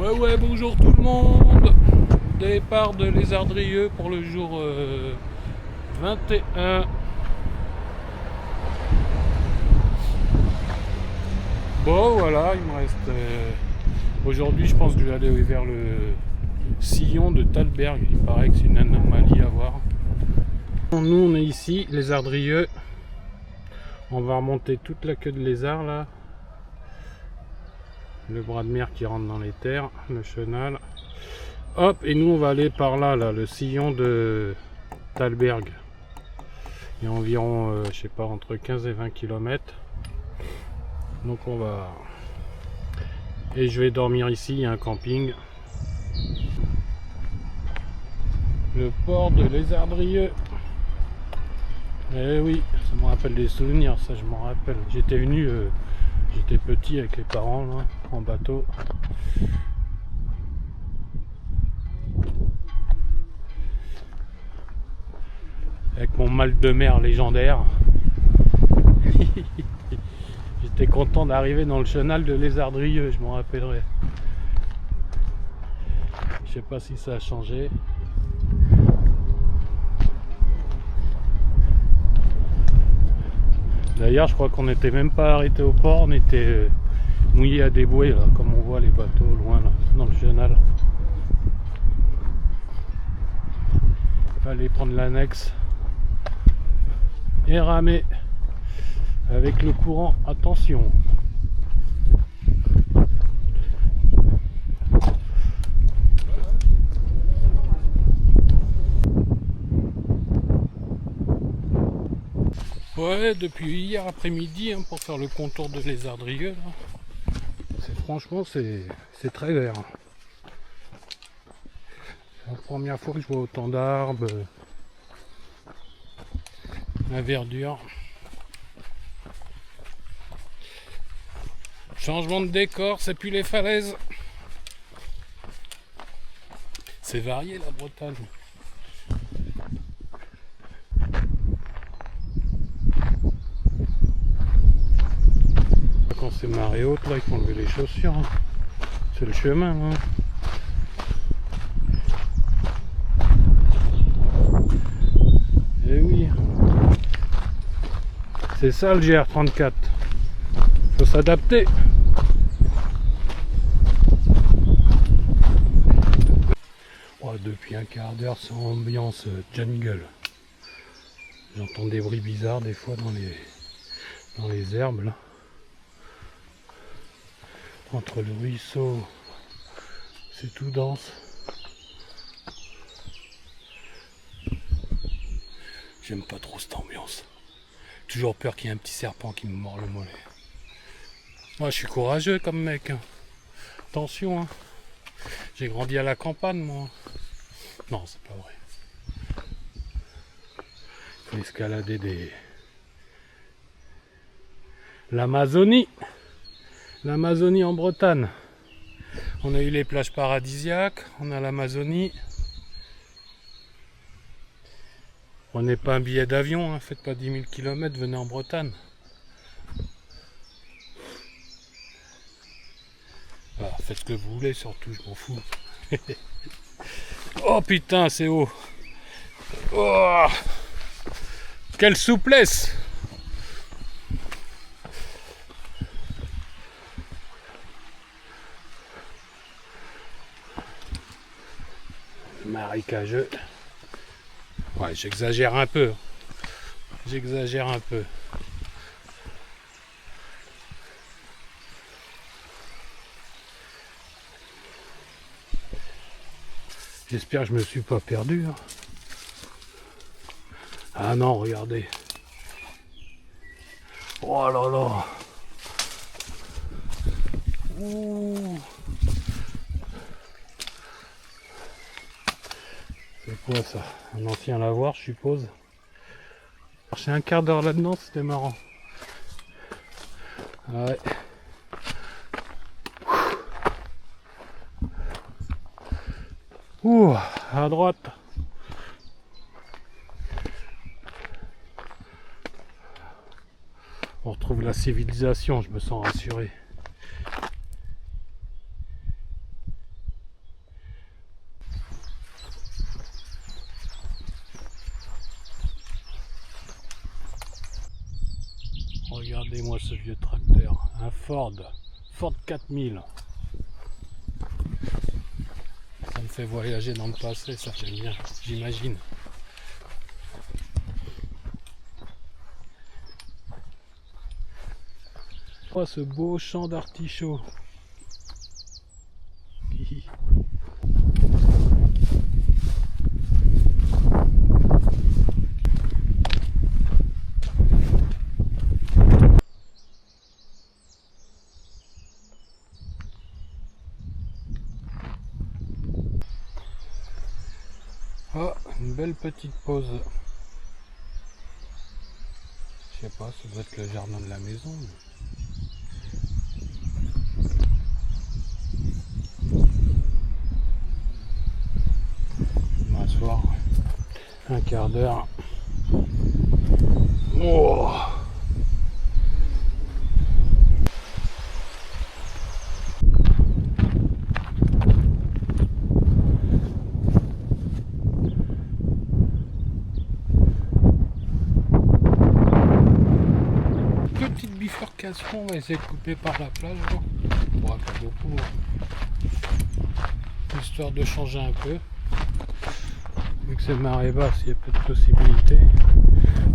Ouais, bonjour tout le monde. Départ de Lézardrieux pour le jour 21. Bon, voilà, il me reste... aujourd'hui, je pense que je vais aller vers le sillon de Thalberg. Il paraît que c'est une anomalie à voir. Nous, on est ici, Lézardrieux. On va remonter toute la queue de lézard, là. Le bras de mer qui rentre dans les terres, le chenal. Hop, et nous on va aller par là, le sillon de Thalberg. Il y a environ, je sais pas, entre 15 et 20 km. Donc on va... Et je vais dormir ici, il y a un camping. Le port de Lézardrieux. Eh oui, ça me rappelle des souvenirs, ça je m'en rappelle. J'étais venu, j'étais petit avec les parents, là, en bateau. Avec mon mal de mer légendaire. J'étais content d'arriver dans le chenal de Lézardrieux, je m'en rappellerai. Je sais pas si ça a changé. D'ailleurs, je crois qu'on n'était même pas arrêté au port, on était mouillé à des bouées, là, comme on voit les bateaux loin, là, dans le chenal. Fallait prendre l'annexe et ramer avec le courant, attention. Ouais, depuis hier après-midi, hein, pour faire le contour de Lézardrieux, franchement c'est très vert. C'est la première fois que je vois autant d'arbres, la verdure. Changement de décor, c'est plus les falaises. C'est varié la Bretagne. Quand c'est marée haute, là, il faut enlever les chaussures. Hein. C'est le chemin. Hein. Eh oui. C'est ça le GR34. Faut s'adapter. Oh, depuis un quart d'heure, c'est ambiance jungle. J'entends des bruits bizarres des fois dans les herbes là. Entre le ruisseau, c'est tout dense. J'aime pas trop cette ambiance. Toujours peur qu'il y ait un petit serpent qui me mord le mollet. Moi je suis courageux comme mec. Hein. Attention, hein. J'ai grandi à la campagne moi. Non, c'est pas vrai. Il faut escalader l'Amazonie. L'Amazonie en Bretagne. On a eu les plages paradisiaques, on a l'Amazonie. Prenez pas un billet d'avion, hein, faites pas 10 000 km, venez en Bretagne. Voilà, faites ce que vous voulez surtout, je m'en fous. Oh putain, c'est haut. Oh, quelle souplesse. Marécageux. Ouais, j'exagère un peu. J'exagère un peu. J'espère que je me suis pas perdu. Hein. Ah non, regardez. Oh là là. Ouh. C'est quoi ça? Un ancien lavoir, je suppose. J'ai un quart d'heure là-dedans, c'était marrant. Ouais. Ouh, à droite. On retrouve la civilisation, je me sens rassuré. ce vieux tracteur? Un Ford 4000. Ça me fait voyager dans le passé, ça j'aime bien, j'imagine. Oh, ce beau champ d'artichauts. Ah, une belle petite pause. Je sais pas, ça doit être le jardin de la maison. M'asseoir un quart d'heure. Oh. Petite bifurcation, on va essayer de couper par la plage. Bon, pas beaucoup. Histoire de changer un peu. Vu que c'est marée basse, il y a peu de possibilités.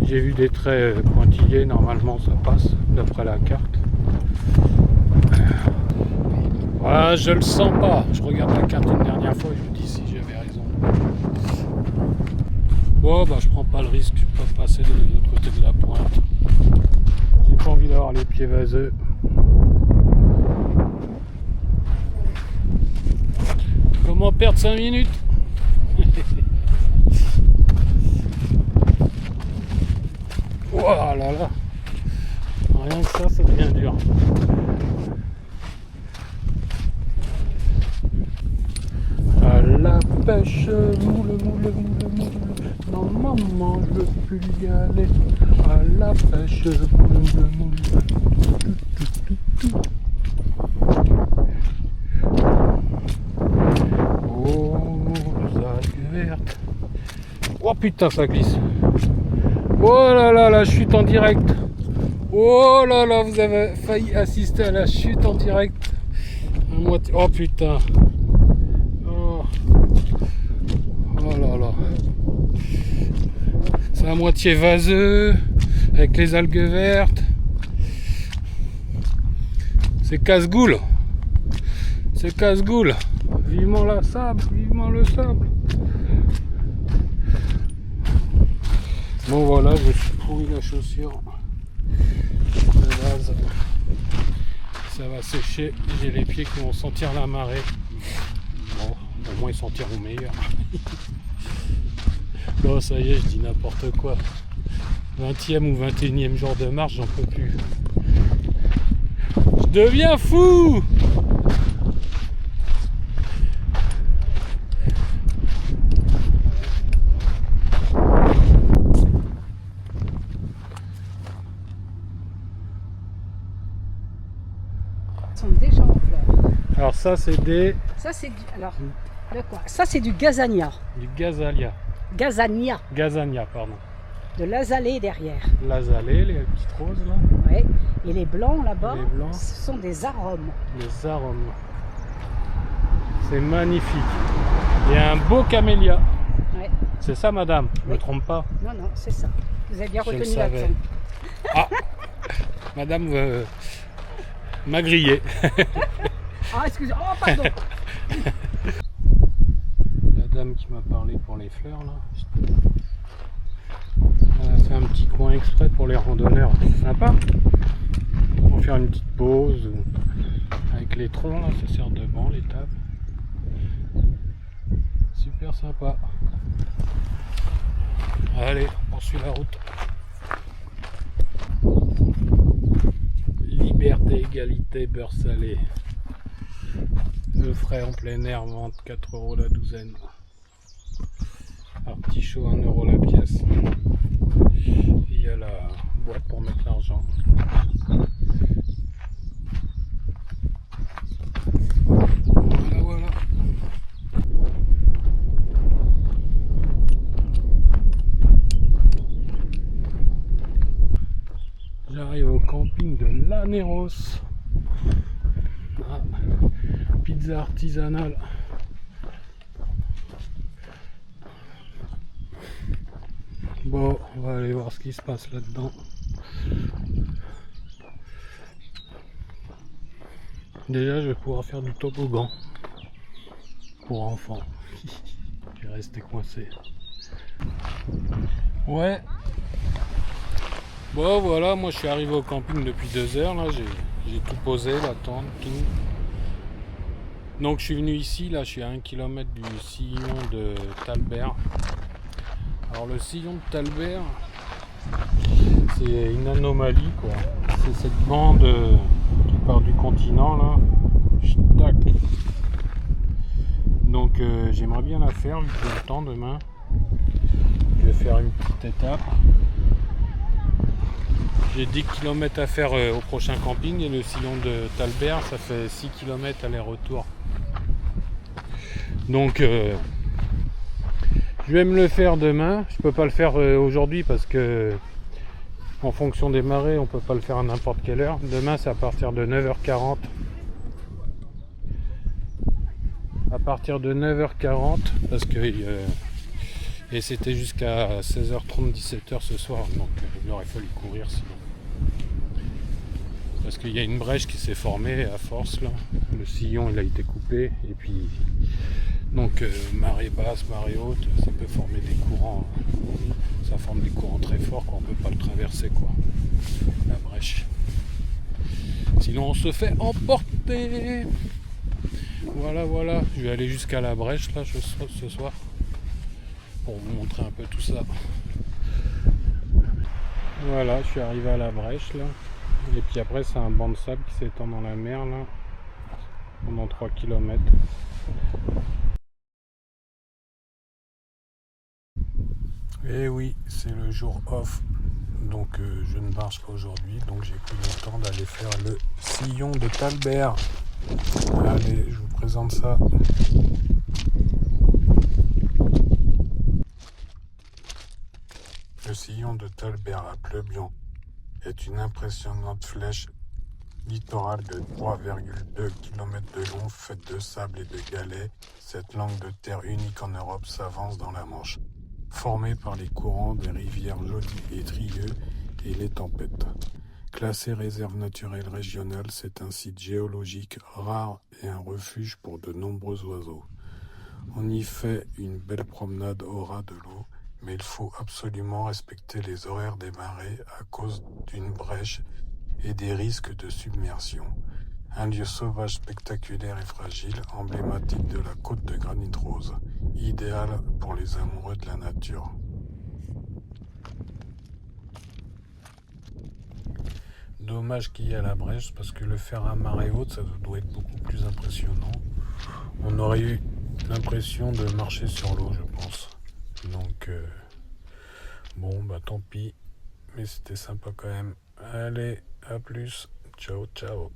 J'ai vu des traits pointillés, normalement ça passe d'après la carte. Voilà, je le sens pas. Je regarde la carte une dernière fois et je me dis si j'avais raison. Bon, bah je prends pas le risque, je peux passer de l'autre côté de la pointe. J'ai pas envie d'avoir les pieds vaseux. Comment perdre 5 minutes? Oh là là, rien que ça devient dur. À la pêche, moule. Non maman, je veux plus y aller. À la pêche, moule. Oh, algues vertes. Oh putain, ça glisse. Oh là là, la chute en direct. Oh là là, vous avez failli assister à la chute en direct. Oh putain. Oh là là. C'est à moitié vaseux, avec les algues vertes. C'est casse-goule. C'est casse-goule. Vivement la sable, vivement le sable. Bon voilà, je suis pourri la chaussure de base. Ça va sécher, j'ai les pieds qui vont sentir la marée. Bon, au moins ils sentiront meilleur. Bon, ça y est, je dis n'importe quoi. 20e ou 21e jour de marche, j'en peux plus. Je deviens fou! Sont déjà en fleurs. Alors ça c'est des... Ça c'est du... Alors, de quoi? Ça c'est du gazania. du gazalia. Gazania. Gazania, pardon. De l'azalée derrière. L'azalée, les petites roses là. Ouais. Et les blancs là-bas, Les blancs. ce sont des arômes. Les arômes. C'est magnifique. Il y a un beau camélia. Ouais. C'est ça madame, je Oui. me trompe pas. Non, non, c'est ça. Vous avez bien Je le retenu savais. l'accent. Ah, madame m'a grillé. Ah, excusez-moi. Oh, pardon. La dame qui m'a parlé pour les fleurs là. Elle a fait un petit coin exprès pour les randonneurs. C'est sympa. Pour faire une petite pause. Avec les troncs là, ça sert de banc les tables. Super sympa. Allez, on poursuit la route. Liberté, égalité, beurre salé. Le frais en plein air, vente 4 € la douzaine. Artichaut 1 € la pièce. Il y a la boîte pour mettre l'argent. Voilà, voilà. J'arrive au camping de Paneros. Ah, pizza artisanale. Bon, on va aller voir ce qui se passe là-dedans. Déjà, je vais pouvoir faire du toboggan pour enfants. Je vais rester coincé. Ouais. Bon, voilà, moi je suis arrivé au camping depuis 2 heures. Là, j'ai tout posé, la tente, tout. Donc, je suis venu ici. Là, je suis à 1 km du sillon de Talbert. Alors, le sillon de Talbert, c'est une anomalie, quoi. C'est cette bande qui part du continent, là. Tac. Donc j'aimerais bien la faire vu que j'ai le temps demain. Je vais faire une petite étape. J'ai 10 km à faire au prochain camping et le sillon de Talbert ça fait 6 km aller-retour. Donc je vais me le faire demain. Je peux pas le faire aujourd'hui parce que en fonction des marées on peut pas le faire à n'importe quelle heure. Demain c'est à partir de 9h40. À partir de 9h40 parce que et c'était jusqu'à 16h30 17h ce soir, donc il aurait fallu courir sinon parce qu'il y a une brèche qui s'est formée à force là. Le sillon il a été coupé et puis donc marée basse, marée haute, ça peut former des courants, ça forme des courants très forts qu'on peut pas le traverser quoi, la brèche, sinon on se fait emporter. Voilà, je vais aller jusqu'à la brèche là ce soir pour vous montrer un peu tout ça. Voilà, je suis arrivé à la brèche là. Et puis après c'est un banc de sable qui s'étend dans la mer là pendant 3 km. Et oui, c'est le jour off. Donc je ne marche pas aujourd'hui, donc j'ai pris le temps d'aller faire le sillon de Talbert. Allez, je vous présente ça. Le sillon de Talbert à Pleubion est une impressionnante flèche littorale de 3,2 km de long, faite de sable et de galets. Cette langue de terre unique en Europe s'avance dans la Manche, formée par les courants des rivières Joli et Trieux et les tempêtes. Classée réserve naturelle régionale, c'est un site géologique rare et un refuge pour de nombreux oiseaux. On y fait une belle promenade au ras de l'eau, mais il faut absolument respecter les horaires des marées à cause d'une brèche et des risques de submersion. Un lieu sauvage spectaculaire et fragile, emblématique de la côte de granit rose, idéal pour les amoureux de la nature. Dommage qu'il y ait la brèche parce que le faire à marée haute ça doit être beaucoup plus impressionnant. On aurait eu l'impression de marcher sur l'eau je pense. Donc bon bah tant pis, mais c'était sympa quand même. Allez, à plus, ciao ciao.